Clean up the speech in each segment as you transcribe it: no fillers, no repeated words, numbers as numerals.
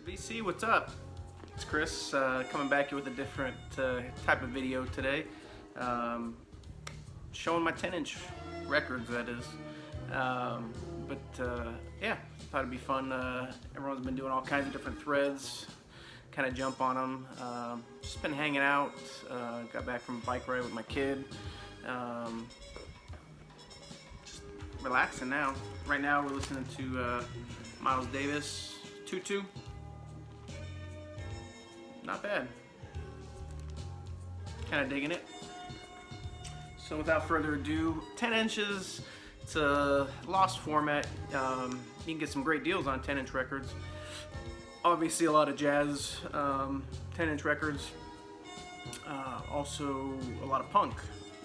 VC, what's up? It's Chris coming back here with a different type of video today. Showing my 10-inch records, that is. Yeah, thought it'd be fun. Everyone's been doing all kinds of different threads, kind of jump on them. Just been hanging out. Got back from a bike ride with my kid. Just relaxing now. Right now we're listening to Miles Davis, Tutu. Not bad. Kind of digging it. So without further ado, 10 inches. It's a lost format. You can get some great deals on 10-inch records. Obviously a lot of jazz 10-inch records. Also a lot of punk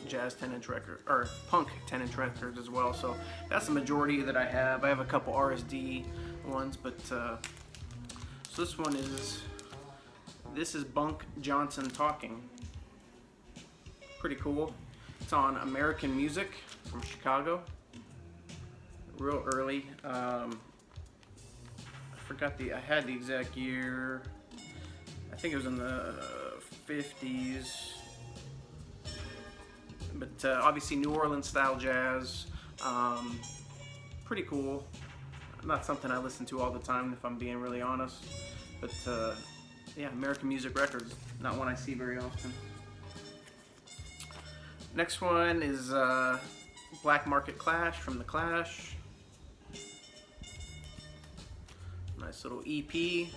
jazz 10-inch record, or punk 10-inch records as well. So that's the majority that I have. I have a couple RSD ones, but so this is Bunk Johnson Talking. Pretty cool. It's on American Music from Chicago. Real early. I had the exact year. I think it was in the 50s. But obviously New Orleans style jazz. Pretty cool. Not something I listen to all the time, if I'm being really honest. But yeah, American Music Records, not one I see very often. Next one is Black Market Clash from The Clash. Nice little EP. A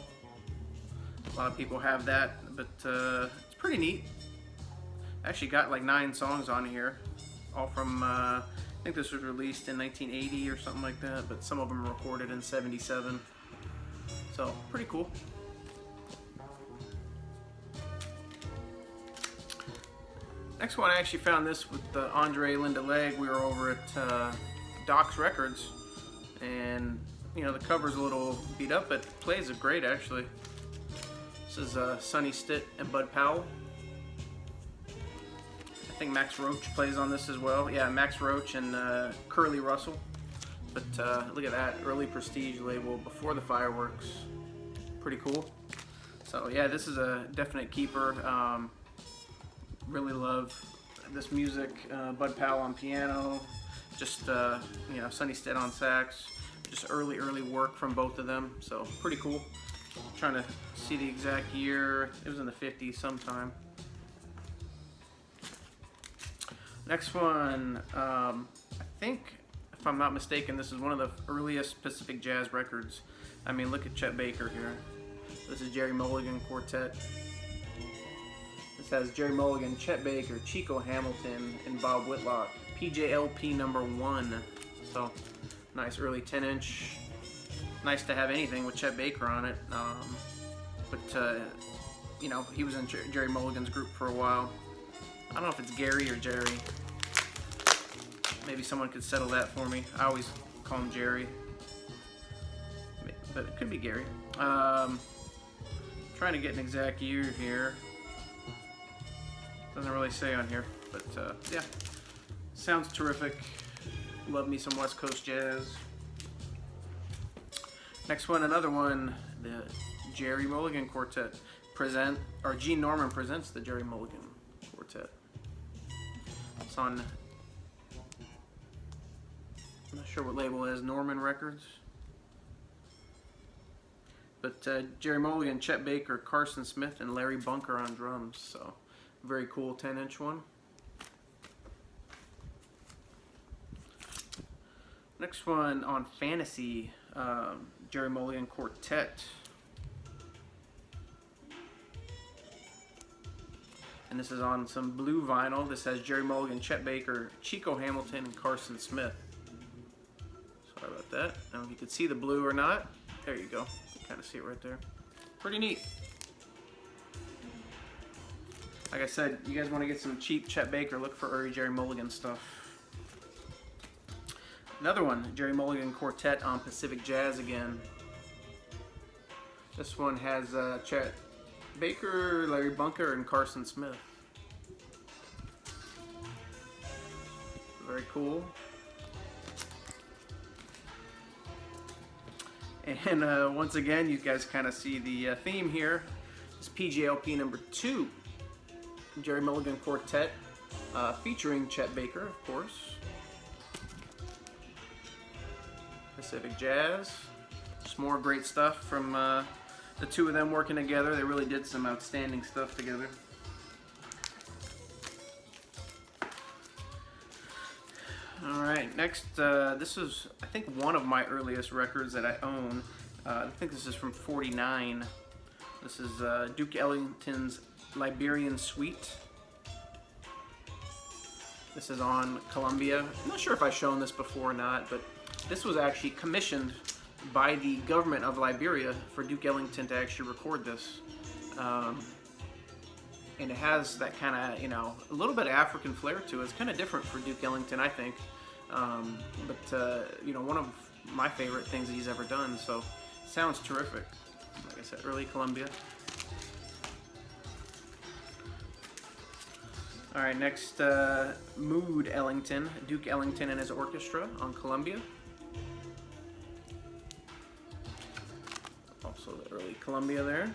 lot of people have that, but it's pretty neat. Actually got like 9 songs on here, all from, I think this was released in 1980 or something like that, but some of them recorded in 77. So, pretty cool. Next one, I actually found this with Andre Linda Leg. We were over at Doc's Records, and you know, the cover's a little beat up, but plays it great actually. This is Sonny Stitt and Bud Powell. I think Max Roach plays on this as well. Yeah, Max Roach and Curly Russell. But look at that, early Prestige label before the Fireworks. Pretty cool. So yeah, this is a definite keeper. Really love this music. Bud Powell on piano, just you know, Sonny Stitt on sax. Just early work from both of them. So pretty cool. I'm trying to see the exact year. It was in the 50s sometime. Next one, I think, if I'm not mistaken, this is one of the earliest Pacific Jazz records. I mean, look at Chet Baker here. This is Jerry Mulligan Quartet. This has Jerry Mulligan, Chet Baker, Chico Hamilton, and Bob Whitlock. PJLP #1. So, nice early 10-inch. Nice to have anything with Chet Baker on it. You know, he was in Jerry Mulligan's group for a while. I don't know if it's Gary or Jerry. Maybe someone could settle that for me. I always call him Jerry, but it could be Gary. Trying to get an exact year here. Doesn't really say on here, but yeah, sounds terrific. Love me some West Coast jazz. Next one, another one, the Jerry Mulligan Quartet Gene Norman presents the Jerry Mulligan Quartet. It's on, I'm not sure what label it is, Norman Records. But Jerry Mulligan, Chet Baker, Carson Smith, and Larry Bunker on drums. So, very cool 10-inch one. Next one on Fantasy, Jerry Mulligan Quartet. And this is on some blue vinyl. This has Jerry Mulligan, Chet Baker, Chico Hamilton, and Carson Smith. Sorry about that. I don't know if you can see the blue or not. There you go. You can kind of see it right there. Pretty neat. Like I said, you guys want to get some cheap Chet Baker, look for early Jerry Mulligan stuff. Another one, Jerry Mulligan Quartet on Pacific Jazz again. This one has Chet Baker, Larry Bunker, and Carson Smith. Very cool. And once again, you guys kind of see the theme here. It's PGLP number 2, Gerry Mulligan Quartet, featuring Chet Baker, of course. Pacific Jazz. Just more great stuff from the two of them working together. They really did some outstanding stuff together. Alright, next, this is, I think, one of my earliest records that I own. I think this is from '49. This is Duke Ellington's Liberian Suite. This is on Columbia. I'm not sure if I've shown this before or not, but this was actually commissioned by the government of Liberia for Duke Ellington to actually record this. And it has that kind of, you know, a little bit of African flair to it. It's kind of different for Duke Ellington, I think. You know, one of my favorite things that he's ever done, so it sounds terrific. Like I said, early Columbia. Alright, next, Mood Ellington, Duke Ellington and his orchestra on Columbia. Also the early Columbia there.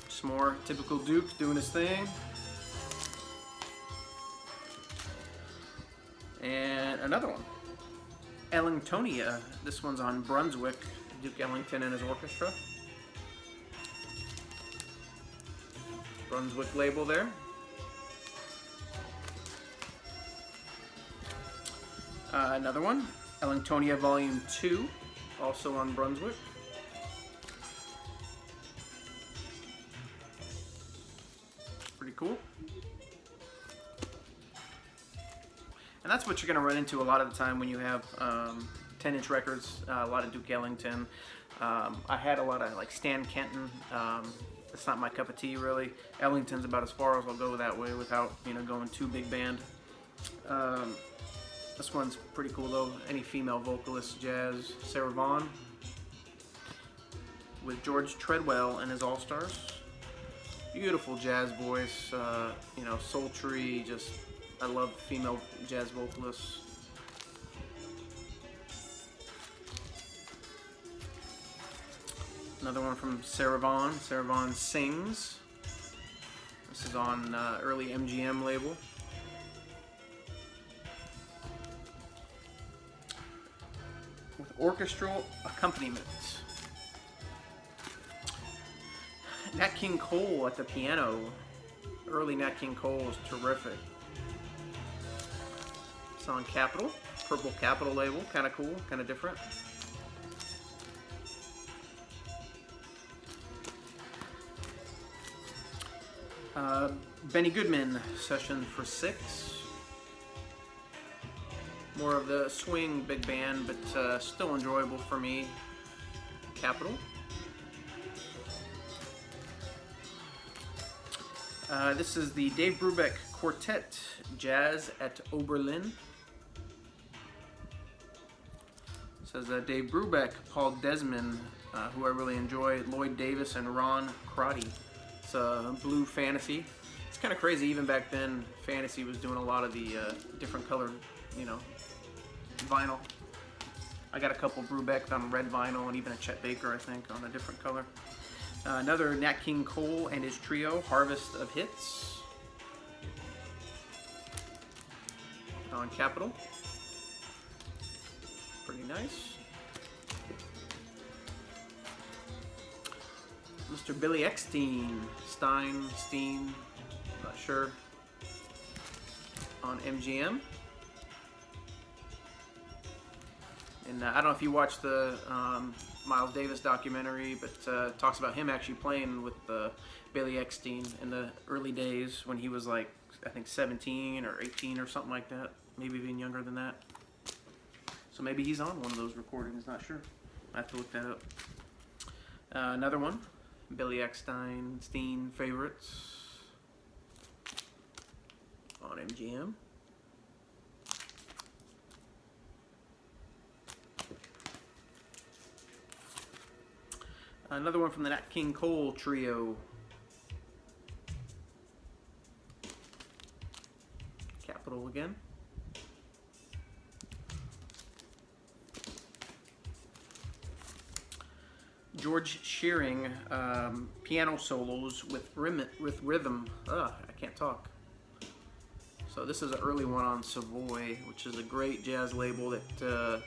Just more typical Duke doing his thing. And another one, Ellingtonia. This one's on Brunswick, Duke Ellington and his orchestra. Brunswick label there. Another one, Ellingtonia Volume 2, also on Brunswick. Pretty cool. And that's what you're going to run into a lot of the time when you have 10-inch records, a lot of Duke Ellington. I had a lot of like Stan Kenton. It's not my cup of tea really. Ellington's about as far as I'll go that way without, you know, going too big band. This one's pretty cool though. Any female vocalist, jazz, Sarah Vaughan with George Treadwell and his All-Stars. Beautiful jazz voice, you know, sultry, just, I love female jazz vocalists. Another one from Sarah Vaughan. Sarah Vaughan Sings. This is on early MGM label. With orchestral accompaniment. Nat King Cole at the piano. Early Nat King Cole is terrific. It's on Capitol, Purple Capitol label, kind of cool, kind of different. Benny Goodman, Session for 6. More of the swing big band, but still enjoyable for me. Capitol. This is the Dave Brubeck Quartet, Jazz at Oberlin. It says Dave Brubeck, Paul Desmond, who I really enjoy, Lloyd Davis, and Ron Crotty. It's blue fantasy. It's kind of crazy, even back then, fantasy was doing a lot of the different colored, you know, vinyl. I got a couple Brubeck on red vinyl and even a Chet Baker, I think, on a different color. Another Nat King Cole and his trio, Harvest of Hits, on Capitol. Pretty nice. Mr. Billy Eckstine, Steen, not sure, on MGM. And I don't know if you watched the Miles Davis documentary, but talks about him actually playing with Billy Eckstine in the early days when he was like, I think 17 or 18 or something like that, maybe even younger than that. So maybe he's on one of those recordings, not sure. I have to look that up. Another one, Billy Eckstine, Steen favorites on MGM. Another one from the Nat King Cole trio. Capitol again. George Shearing piano solos with rhythm. Ugh, I can't talk. So this is an early one on Savoy, which is a great jazz label that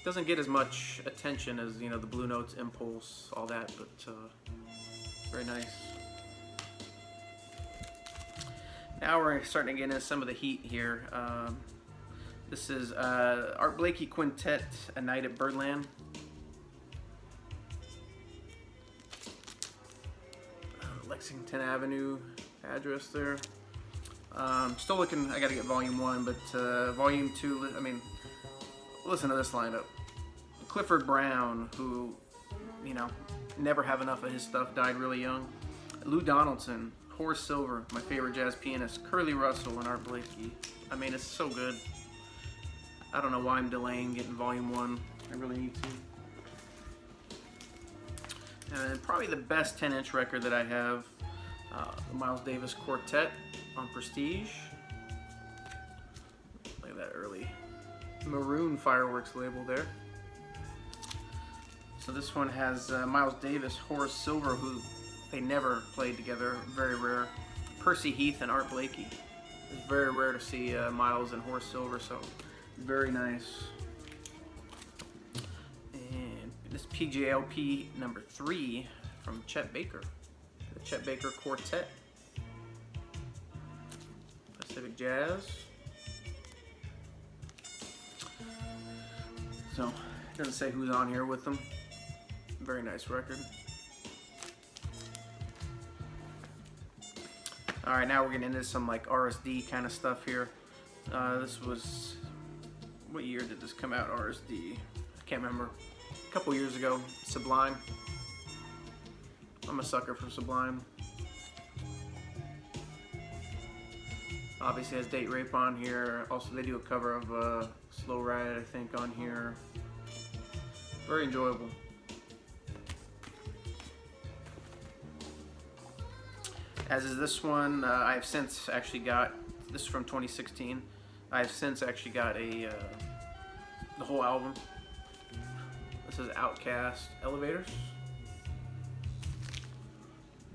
doesn't get as much attention as, you know, the Blue Notes, Impulse, all that, but very nice. Now we're starting to get into some of the heat here. This is Art Blakey Quintet, A Night at Birdland. Lexington Avenue address there. Still looking, I gotta get volume 1, but volume 2, I mean, listen to this lineup. Clifford Brown, who, you know, never have enough of his stuff, died really young. Lou Donaldson, Horace Silver, my favorite jazz pianist, Curly Russell, and Art Blakey. I mean, it's so good. I don't know why I'm delaying getting volume 1. I really need to. And then probably the best 10-inch record that I have, the Miles Davis Quartet on Prestige. Look at that early maroon Fireworks label there. So this one has Miles Davis, Horace Silver, who they never played together, very rare. Percy Heath and Art Blakey. It's very rare to see Miles and Horace Silver, so very nice. And this PJLP number 3 from Chet Baker, the Chet Baker Quartet. Pacific Jazz. So, it doesn't say who's on here with them. Very nice record. Alright, now we're getting into some like RSD kind of stuff here. This was, what year did this come out, RSD? I can't remember. A couple years ago. Sublime. I'm a sucker for Sublime. Obviously has Date Rape on here. Also, they do a cover of Slow Ride, I think, on here. Very enjoyable. As is this one, I have since actually got, this is from 2016. I have since actually got the whole album. This is Outcast Elevators.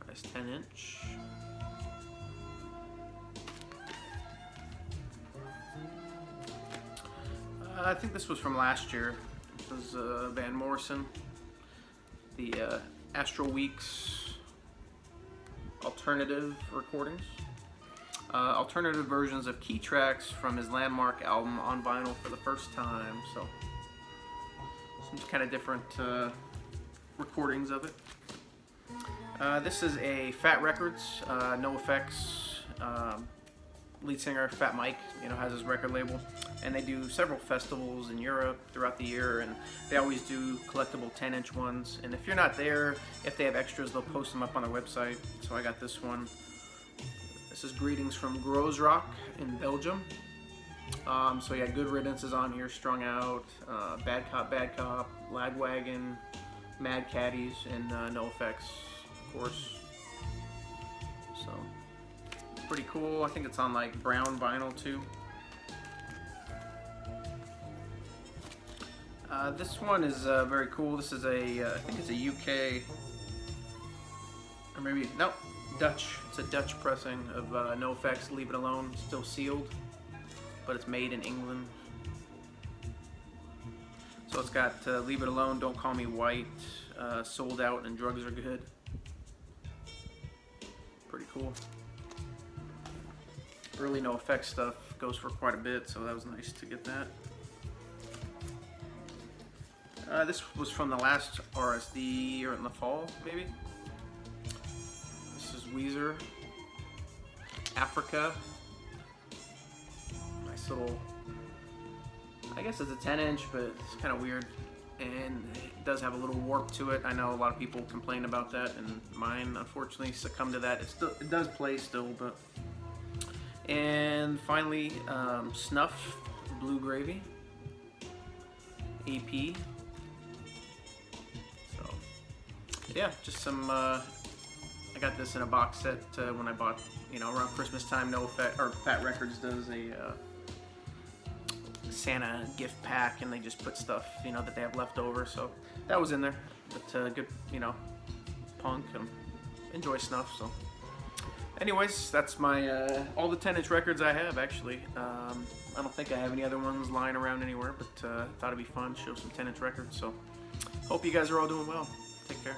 Nice 10-inch. I think this was from last year. This was Van Morrison. The Astral Weeks alternative recordings. Alternative versions of key tracks from his landmark album on vinyl for the first time. So some kind of different recordings of it. This is a Fat Records, NoFX, lead singer Fat Mike, you know, has his record label, and they do several festivals in Europe throughout the year, and they always do collectible 10-inch ones. And if you're not there, if they have extras, they'll post them up on their website. So I got this one. This is Greetings from Groesrock in Belgium. So yeah, Good Riddance is on here, Strung Out, Bad Cop, Lagwagon, Mad Caddies, and NoFX, of course. So pretty cool. I think it's on like brown vinyl too. This one is very cool. This is a, I think it's a UK, or maybe, no, Dutch. It's a Dutch pressing of NoFX, Leave It Alone, still sealed, but it's made in England. So it's got Leave It Alone, Don't Call Me White, Sold Out, and Drugs Are Good. Pretty cool. Early NoFX stuff goes for quite a bit, so that was nice to get that. This was from the last RSD, or in the fall, maybe. This is Weezer, Africa. Nice little, I guess it's a 10-inch, but it's kind of weird. And it does have a little warp to it. I know a lot of people complain about that, and mine, unfortunately, succumbed to that. It does play still, but... And finally, Snuff, Blue Gravy, EP. So, yeah, just some, I got this in a box set when I bought, you know, around Christmas time. NoFX, or Fat Records does a Santa gift pack, and they just put stuff, you know, that they have left over. So that was in there. But good, you know, punk and enjoy snuff. So, anyways, that's my all the 10-inch records I have. Actually, I don't think I have any other ones lying around anywhere, but thought it'd be fun to show some 10-inch records. So, hope you guys are all doing well. Take care.